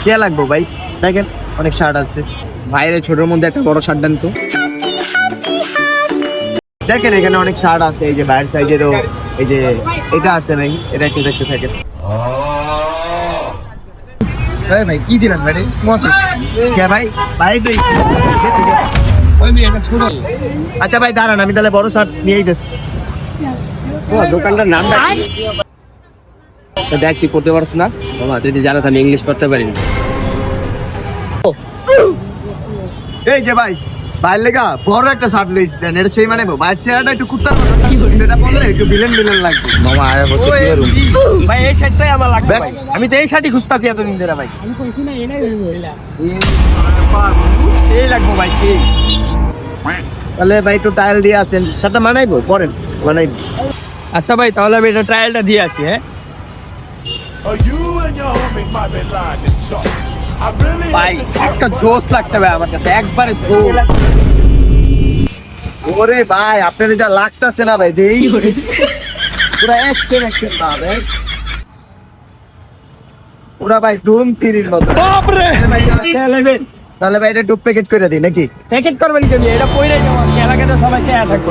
কে লাগবো ভাই? দেখেন অনেক শার্ট আছে। ভাইয়ের ছোটর মধ্যে একটা বড় শার্ট দেন তো। দেখেন এখানে অনেক শার্ট আছে, এই যে বাইরের সাইজেরও, এই যে এটা আছে ভাই, এটা একটু দেখতে থাকেন। ভাই কি দিলেন ভাই? Small size. কে ভাই? ভাই তুই ওই মেয়ে এটা ছোট। আচ্ছা ভাই দাঁড়ান, আমি তাহলে বড় শার্ট নিয়েই দিচ্ছি। ও দোকানটার নামটা কি? তো দেখ তুই পড়তে পারছ না বাবা, তুই জানো আমি ইংলিশ পড়তে পারি না। এই যে ভাই, বাইরের লেগা বড় একটা শার্ট লইছি দেন, এটা সেই মানে ভাইয়ের চেহারাটা একটু কুত্তার মতো, কিন্তু এটা পরলে একটু ভিলেন ভিলেন লাগবে। মামা আয়া বসে কি করুম? ভাই এই শার্টটাই আমার লাগবে ভাই, আমি তো এই শার্টই খুঁজতাছি এতদিন ধরে ভাই। সেই লাগবো ভাই সেই। তাহলে ভাই একটু টাইল দিয়ে আসেন, শার্টটা মানাইবো? পরেন মানাইবো। আচ্ছা ভাই তাহলে আমি এটা ট্রায়ালটা দিয়ে আসি। হ্যাঁ ভাই একটা জোস লাগছে ভাই আমার কাছে, একবারে জোস। ওরে ভাই আপনার যা লাগতাছে না ভাই, দেই পুরা এক্সট্রা না ভাই, পুরা ভাই ধুম তিরির মতো। বাপরে তাহলে ভাই এটা একটু প্যাকেট করে দিই নাকি? প্যাকেট করবেন কেন? এটা পয়রাই যাবো, এলাকাতে সবাই চেয়ে থাকবো।